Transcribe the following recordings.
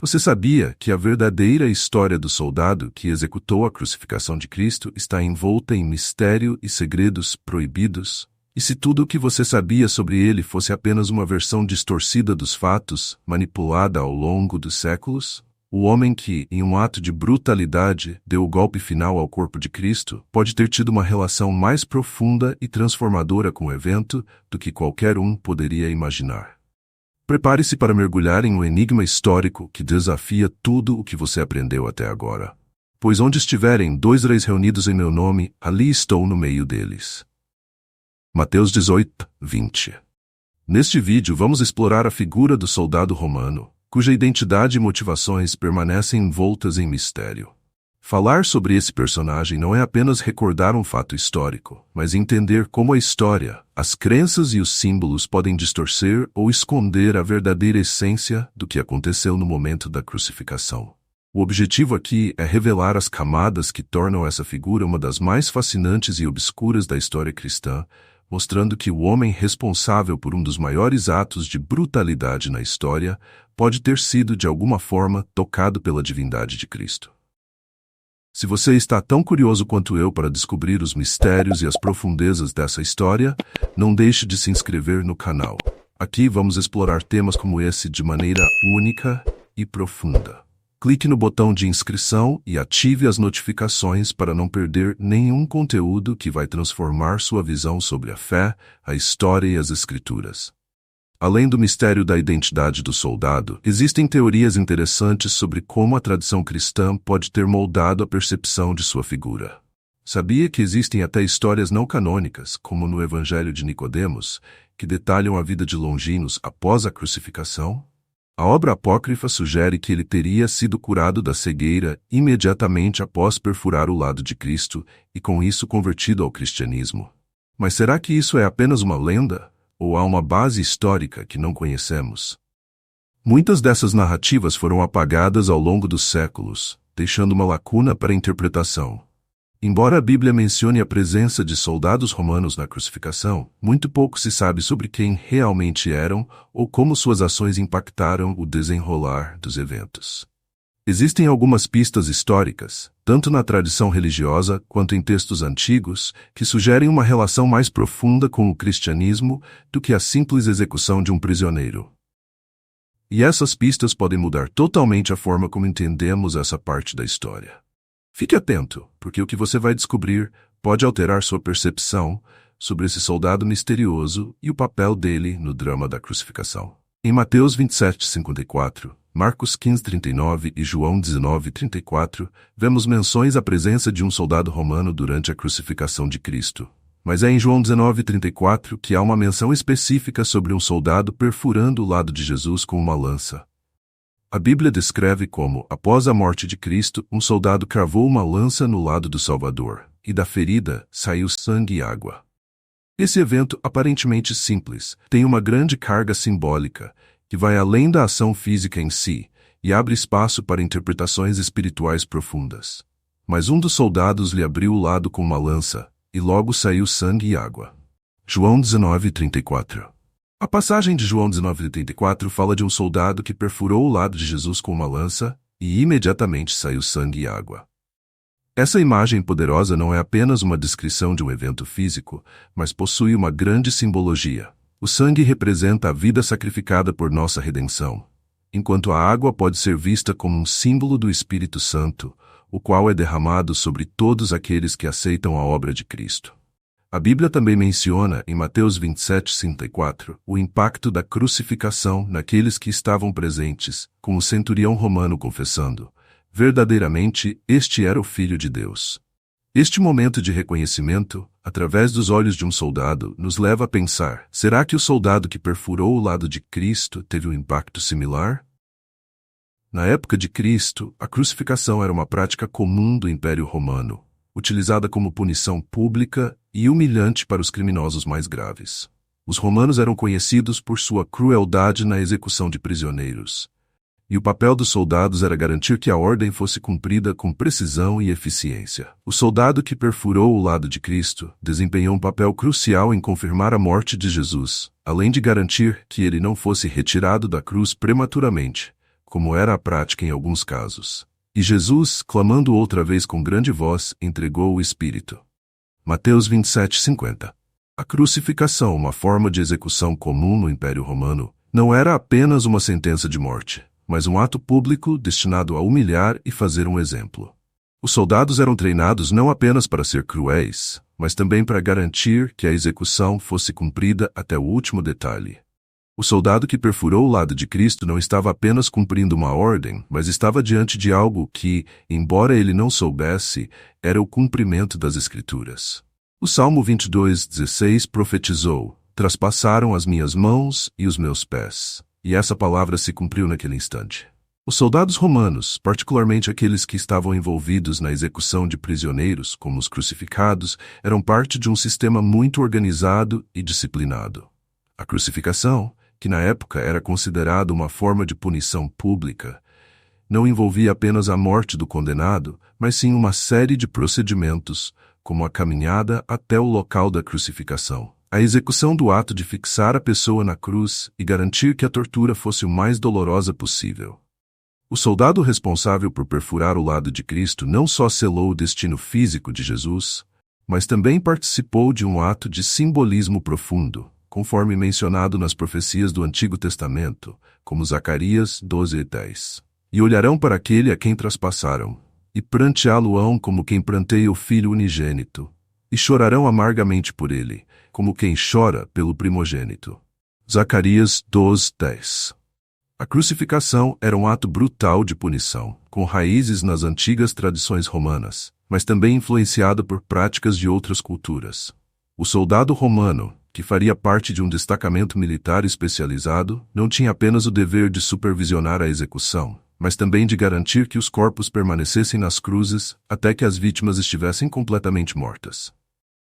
Você sabia que a verdadeira história do soldado que executou a crucificação de Cristo está envolta em mistério e segredos proibidos? E se tudo o que você sabia sobre ele fosse apenas uma versão distorcida dos fatos, manipulada ao longo dos séculos? O homem que, em um ato de brutalidade, deu o golpe final ao corpo de Cristo, pode ter tido uma relação mais profunda e transformadora com o evento do que qualquer um poderia imaginar. Prepare-se para mergulhar em um enigma histórico que desafia tudo o que você aprendeu até agora. Pois onde estiverem 2 reis reunidos em meu nome, ali estou no meio deles. Mateus 18, 20. Neste vídeo vamos explorar a figura do soldado romano, cuja identidade e motivações permanecem envoltas em mistério. Falar sobre esse personagem não é apenas recordar um fato histórico, mas entender como a história, as crenças e os símbolos podem distorcer ou esconder a verdadeira essência do que aconteceu no momento da crucificação. O objetivo aqui é revelar as camadas que tornam essa figura uma das mais fascinantes e obscuras da história cristã, mostrando que o homem responsável por um dos maiores atos de brutalidade na história pode ter sido de alguma forma tocado pela divindade de Cristo. Se você está tão curioso quanto eu para descobrir os mistérios e as profundezas dessa história, não deixe de se inscrever no canal. Aqui vamos explorar temas como esse de maneira única e profunda. Clique no botão de inscrição e ative as notificações para não perder nenhum conteúdo que vai transformar sua visão sobre a fé, a história e as escrituras. Além do mistério da identidade do soldado, existem teorias interessantes sobre como a tradição cristã pode ter moldado a percepção de sua figura. Sabia que existem até histórias não canônicas, como no Evangelho de Nicodemos, que detalham a vida de Longinos após a crucificação? A obra apócrifa sugere que ele teria sido curado da cegueira imediatamente após perfurar o lado de Cristo e com isso convertido ao cristianismo. Mas será que isso é apenas uma lenda? Ou há uma base histórica que não conhecemos? Muitas dessas narrativas foram apagadas ao longo dos séculos, deixando uma lacuna para a interpretação. Embora a Bíblia mencione a presença de soldados romanos na crucificação, muito pouco se sabe sobre quem realmente eram ou como suas ações impactaram o desenrolar dos eventos. Existem algumas pistas históricas, tanto na tradição religiosa quanto em textos antigos, que sugerem uma relação mais profunda com o cristianismo do que a simples execução de um prisioneiro. E essas pistas podem mudar totalmente a forma como entendemos essa parte da história. Fique atento, porque o que você vai descobrir pode alterar sua percepção sobre esse soldado misterioso e o papel dele no drama da crucificação. Em Mateus 27:54, Marcos 15:39 e João 19:34, vemos menções à presença de um soldado romano durante a crucificação de Cristo. Mas é em João 19:34 que há uma menção específica sobre um soldado perfurando o lado de Jesus com uma lança. A Bíblia descreve como, após a morte de Cristo, um soldado cravou uma lança no lado do Salvador, e da ferida saiu sangue e água. Esse evento, aparentemente simples, tem uma grande carga simbólica, que vai além da ação física em si, e abre espaço para interpretações espirituais profundas. Mas um dos soldados lhe abriu o lado com uma lança, e logo saiu sangue e água. João 19:34. A passagem de João 19:34 fala de um soldado que perfurou o lado de Jesus com uma lança, e imediatamente saiu sangue e água. Essa imagem poderosa não é apenas uma descrição de um evento físico, mas possui uma grande simbologia. O sangue representa a vida sacrificada por nossa redenção, enquanto a água pode ser vista como um símbolo do Espírito Santo, o qual é derramado sobre todos aqueles que aceitam a obra de Cristo. A Bíblia também menciona, em Mateus 27:54, o impacto da crucificação naqueles que estavam presentes, com o centurião romano confessando: verdadeiramente, este era o Filho de Deus. Este momento de reconhecimento, através dos olhos de um soldado, nos leva a pensar: será que o soldado que perfurou o lado de Cristo teve um impacto similar? Na época de Cristo, a crucificação era uma prática comum do Império Romano, utilizada como punição pública e humilhante para os criminosos mais graves. Os romanos eram conhecidos por sua crueldade na execução de prisioneiros, e o papel dos soldados era garantir que a ordem fosse cumprida com precisão e eficiência. O soldado que perfurou o lado de Cristo desempenhou um papel crucial em confirmar a morte de Jesus, além de garantir que ele não fosse retirado da cruz prematuramente, como era a prática em alguns casos. E Jesus, clamando outra vez com grande voz, entregou o Espírito. Mateus 27:50. A crucificação, uma forma de execução comum no Império Romano, não era apenas uma sentença de morte, mas um ato público destinado a humilhar e fazer um exemplo. Os soldados eram treinados não apenas para ser cruéis, mas também para garantir que a execução fosse cumprida até o último detalhe. O soldado que perfurou o lado de Cristo não estava apenas cumprindo uma ordem, mas estava diante de algo que, embora ele não soubesse, era o cumprimento das Escrituras. O Salmo 22:16 profetizou: "Traspassaram as minhas mãos e os meus pés." E essa palavra se cumpriu naquele instante. Os soldados romanos, particularmente aqueles que estavam envolvidos na execução de prisioneiros, como os crucificados, eram parte de um sistema muito organizado e disciplinado. A crucificação, que na época era considerada uma forma de punição pública, não envolvia apenas a morte do condenado, mas sim uma série de procedimentos, como a caminhada até o local da crucificação, a execução do ato de fixar a pessoa na cruz e garantir que a tortura fosse o mais dolorosa possível. O soldado responsável por perfurar o lado de Cristo não só selou o destino físico de Jesus, mas também participou de um ato de simbolismo profundo, conforme mencionado nas profecias do Antigo Testamento, como Zacarias 12:10. E olharão para aquele a quem traspassaram, e pranteá-lo-ão como quem pranteia o filho unigênito, e chorarão amargamente por ele, como quem chora pelo primogênito. Zacarias 12:10. A crucificação era um ato brutal de punição, com raízes nas antigas tradições romanas, mas também influenciado por práticas de outras culturas. O soldado romano, que faria parte de um destacamento militar especializado, não tinha apenas o dever de supervisionar a execução, mas também de garantir que os corpos permanecessem nas cruzes até que as vítimas estivessem completamente mortas.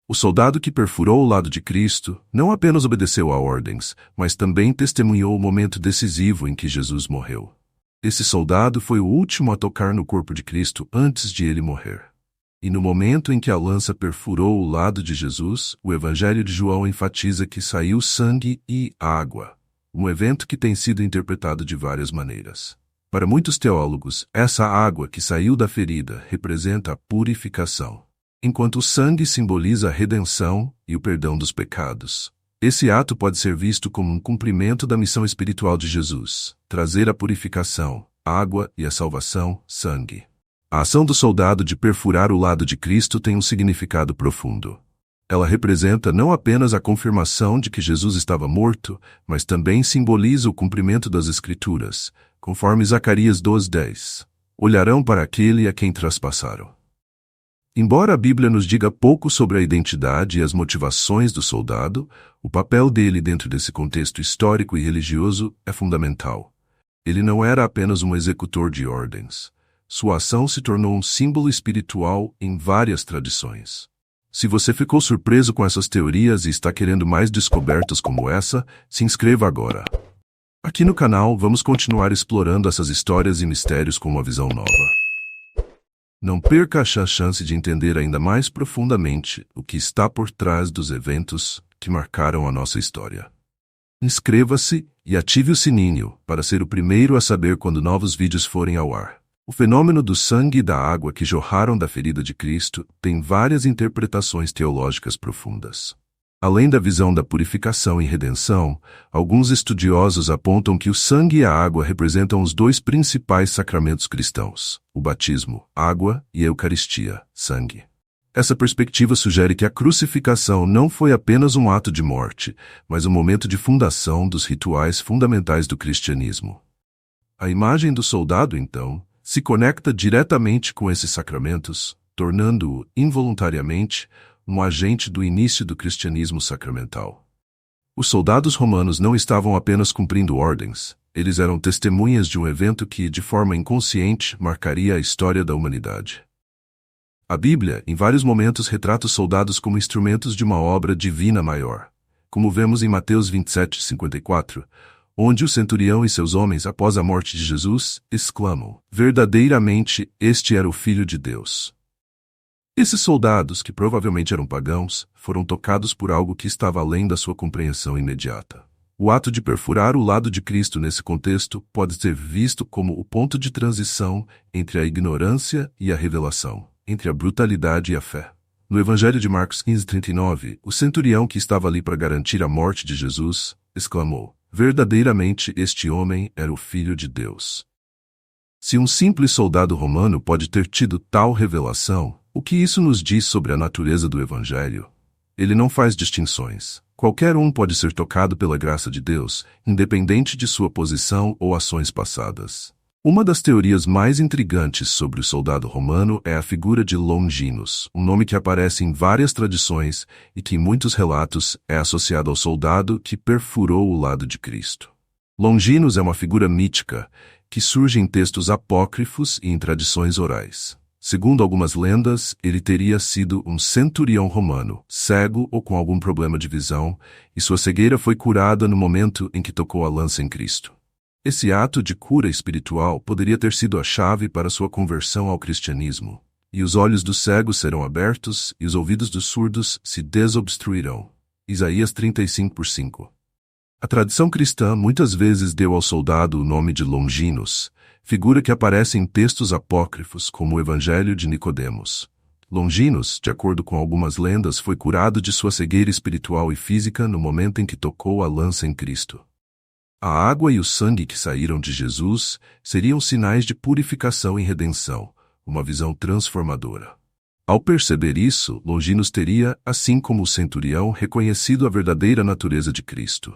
O soldado que perfurou o lado de Cristo não apenas obedeceu a ordens, mas também testemunhou o momento decisivo em que Jesus morreu. Esse soldado foi o último a tocar no corpo de Cristo antes de ele morrer. E no momento em que a lança perfurou o lado de Jesus, o Evangelho de João enfatiza que saiu sangue e água, um evento que tem sido interpretado de várias maneiras. Para muitos teólogos, essa água que saiu da ferida representa a purificação, enquanto o sangue simboliza a redenção e o perdão dos pecados. Esse ato pode ser visto como um cumprimento da missão espiritual de Jesus, trazer a purificação, água e a salvação, sangue. A ação do soldado de perfurar o lado de Cristo tem um significado profundo. Ela representa não apenas a confirmação de que Jesus estava morto, mas também simboliza o cumprimento das Escrituras, conforme Zacarias 12:10. Olharão para aquele a quem traspassaram. Embora a Bíblia nos diga pouco sobre a identidade e as motivações do soldado, o papel dele dentro desse contexto histórico e religioso é fundamental. Ele não era apenas um executor de ordens. Sua ação se tornou um símbolo espiritual em várias tradições. Se você ficou surpreso com essas teorias e está querendo mais descobertas como essa, se inscreva agora. Aqui no canal vamos continuar explorando essas histórias e mistérios com uma visão nova. Não perca a chance de entender ainda mais profundamente o que está por trás dos eventos que marcaram a nossa história. Inscreva-se e ative o sininho para ser o primeiro a saber quando novos vídeos forem ao ar. O fenômeno do sangue e da água que jorraram da ferida de Cristo tem várias interpretações teológicas profundas. Além da visão da purificação e redenção, alguns estudiosos apontam que o sangue e a água representam os dois principais sacramentos cristãos, o batismo, água, e a Eucaristia, sangue. Essa perspectiva sugere que a crucificação não foi apenas um ato de morte, mas um momento de fundação dos rituais fundamentais do cristianismo. A imagem do soldado, então, se conecta diretamente com esses sacramentos, tornando-o, involuntariamente, um agente do início do cristianismo sacramental. Os soldados romanos não estavam apenas cumprindo ordens, eles eram testemunhas de um evento que, de forma inconsciente, marcaria a história da humanidade. A Bíblia, em vários momentos, retrata os soldados como instrumentos de uma obra divina maior, como vemos em Mateus 27:54, onde o centurião e seus homens, após a morte de Jesus, exclamam: "Verdadeiramente, este era o Filho de Deus." Esses soldados, que provavelmente eram pagãos, foram tocados por algo que estava além da sua compreensão imediata. O ato de perfurar o lado de Cristo nesse contexto pode ser visto como o ponto de transição entre a ignorância e a revelação, entre a brutalidade e a fé. No Evangelho de Marcos 15:39, o centurião que estava ali para garantir a morte de Jesus, exclamou: "Verdadeiramente este homem era o Filho de Deus." Se um simples soldado romano pode ter tido tal revelação, o que isso nos diz sobre a natureza do Evangelho? Ele não faz distinções. Qualquer um pode ser tocado pela graça de Deus, independente de sua posição ou ações passadas. Uma das teorias mais intrigantes sobre o soldado romano é a figura de Longinus, um nome que aparece em várias tradições e que em muitos relatos é associado ao soldado que perfurou o lado de Cristo. Longinus é uma figura mítica que surge em textos apócrifos e em tradições orais. Segundo algumas lendas, ele teria sido um centurião romano, cego ou com algum problema de visão, e sua cegueira foi curada no momento em que tocou a lança em Cristo. Esse ato de cura espiritual poderia ter sido a chave para sua conversão ao cristianismo. E os olhos dos cegos serão abertos e os ouvidos dos surdos se desobstruirão. Isaías 35:5. A tradição cristã muitas vezes deu ao soldado o nome de Longinus, figura que aparece em textos apócrifos como o Evangelho de Nicodemos. Longinus, de acordo com algumas lendas, foi curado de sua cegueira espiritual e física no momento em que tocou a lança em Cristo. A água e o sangue que saíram de Jesus seriam sinais de purificação e redenção, uma visão transformadora. Ao perceber isso, Longinus teria, assim como o centurião, reconhecido a verdadeira natureza de Cristo.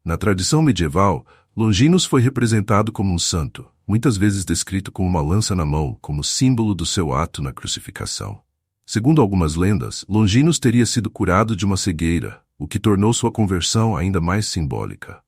Na tradição medieval, Longinus foi representado como um santo, muitas vezes descrito com uma lança na mão, como símbolo do seu ato na crucificação. Segundo algumas lendas, Longinus teria sido curado de uma cegueira, o que tornou sua conversão ainda mais simbólica.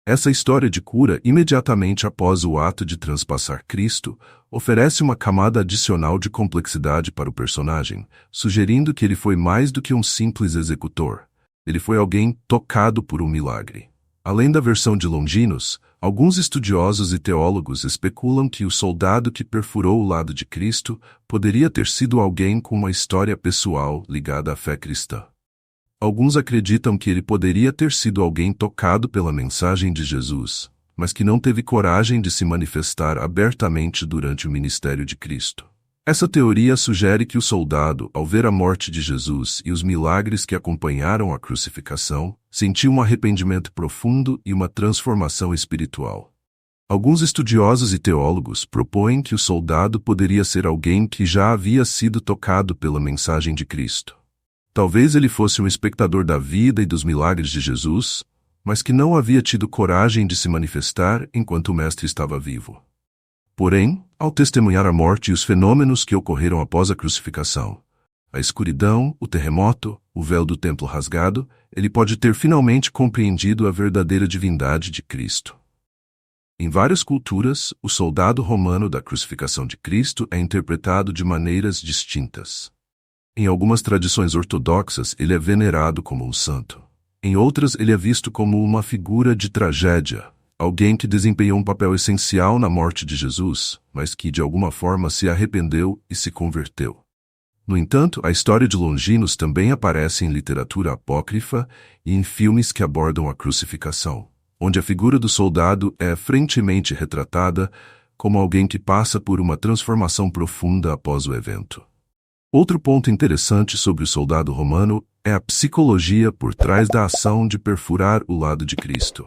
Essa história de cura imediatamente após o ato de transpassar Cristo oferece uma camada adicional de complexidade para o personagem, sugerindo que ele foi mais do que um simples executor. Ele foi alguém tocado por um milagre. Além da versão de Longinus, alguns estudiosos e teólogos especulam que o soldado que perfurou o lado de Cristo poderia ter sido alguém com uma história pessoal ligada à fé cristã. Alguns acreditam que ele poderia ter sido alguém tocado pela mensagem de Jesus, mas que não teve coragem de se manifestar abertamente durante o ministério de Cristo. Essa teoria sugere que o soldado, ao ver a morte de Jesus e os milagres que acompanharam a crucificação, sentiu um arrependimento profundo e uma transformação espiritual. Alguns estudiosos e teólogos propõem que o soldado poderia ser alguém que já havia sido tocado pela mensagem de Cristo. Talvez ele fosse um espectador da vida e dos milagres de Jesus, mas que não havia tido coragem de se manifestar enquanto o Mestre estava vivo. Porém, ao testemunhar a morte e os fenômenos que ocorreram após a crucificação, a escuridão, o terremoto, o véu do templo rasgado, ele pode ter finalmente compreendido a verdadeira divindade de Cristo. Em várias culturas, o soldado romano da crucificação de Cristo é interpretado de maneiras distintas. Em algumas tradições ortodoxas, ele é venerado como um santo. Em outras, ele é visto como uma figura de tragédia, alguém que desempenhou um papel essencial na morte de Jesus, mas que de alguma forma se arrependeu e se converteu. No entanto, a história de Longinus também aparece em literatura apócrifa e em filmes que abordam a crucificação, onde a figura do soldado é frequentemente retratada como alguém que passa por uma transformação profunda após o evento. Outro ponto interessante sobre o soldado romano é a psicologia por trás da ação de perfurar o lado de Cristo.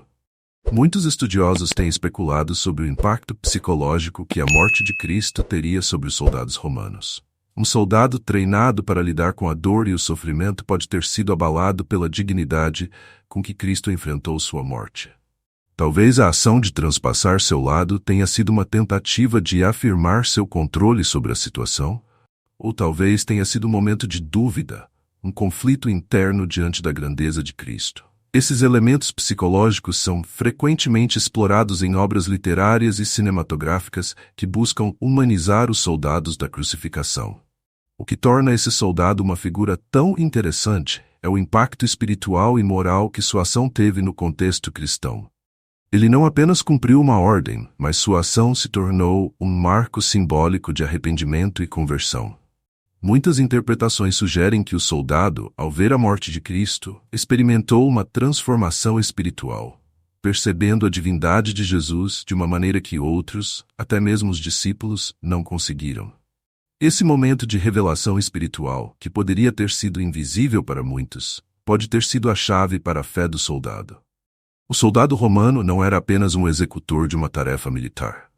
Muitos estudiosos têm especulado sobre o impacto psicológico que a morte de Cristo teria sobre os soldados romanos. Um soldado treinado para lidar com a dor e o sofrimento pode ter sido abalado pela dignidade com que Cristo enfrentou sua morte. Talvez a ação de transpassar seu lado tenha sido uma tentativa de afirmar seu controle sobre a situação, ou talvez tenha sido um momento de dúvida, um conflito interno diante da grandeza de Cristo. Esses elementos psicológicos são frequentemente explorados em obras literárias e cinematográficas que buscam humanizar os soldados da crucificação. O que torna esse soldado uma figura tão interessante é o impacto espiritual e moral que sua ação teve no contexto cristão. Ele não apenas cumpriu uma ordem, mas sua ação se tornou um marco simbólico de arrependimento e conversão. Muitas interpretações sugerem que o soldado, ao ver a morte de Cristo, experimentou uma transformação espiritual. percebendo a divindade de Jesus de uma maneira que outros, até mesmo os discípulos, não conseguiram. Esse momento de revelação espiritual, que poderia ter sido invisível para muitos, pode ter sido a chave para a fé do soldado. O soldado romano não era apenas um executor de uma tarefa militar.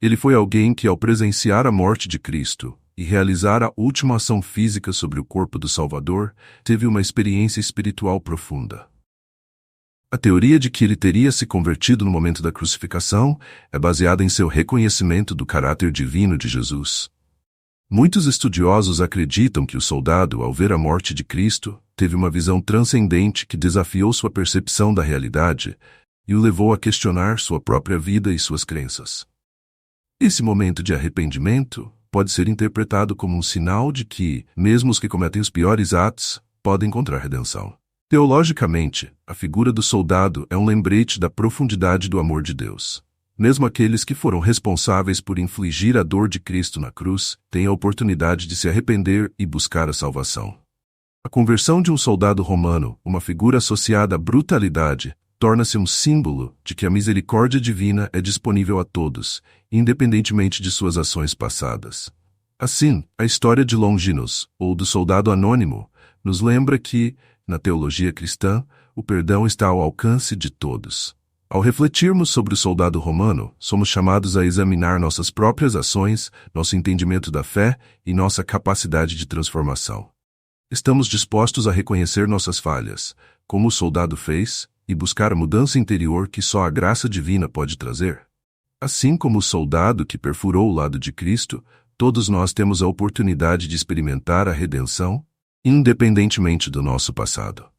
Ele foi alguém que, ao presenciar a morte de Cristo e realizar a última ação física sobre o corpo do Salvador, teve uma experiência espiritual profunda. A teoria de que ele teria se convertido no momento da crucificação é baseada em seu reconhecimento do caráter divino de Jesus. Muitos estudiosos acreditam que o soldado, ao ver a morte de Cristo, teve uma visão transcendente que desafiou sua percepção da realidade e o levou a questionar sua própria vida e suas crenças. Esse momento de arrependimento pode ser interpretado como um sinal de que, mesmo os que cometem os piores atos, podem encontrar redenção. Teologicamente, a figura do soldado é um lembrete da profundidade do amor de Deus. Mesmo aqueles que foram responsáveis por infligir a dor de Cristo na cruz têm a oportunidade de se arrepender e buscar a salvação. A conversão de um soldado romano, uma figura associada à brutalidade, torna-se um símbolo de que a misericórdia divina é disponível a todos, independentemente de suas ações passadas. Assim, a história de Longinos, ou do soldado anônimo, nos lembra que, na teologia cristã, o perdão está ao alcance de todos. Ao refletirmos sobre o soldado romano, somos chamados a examinar nossas próprias ações, nosso entendimento da fé e nossa capacidade de transformação. Estamos dispostos a reconhecer nossas falhas, como o soldado fez, e buscar a mudança interior que só a graça divina pode trazer? Assim como o soldado que perfurou o lado de Cristo, todos nós temos a oportunidade de experimentar a redenção, independentemente do nosso passado.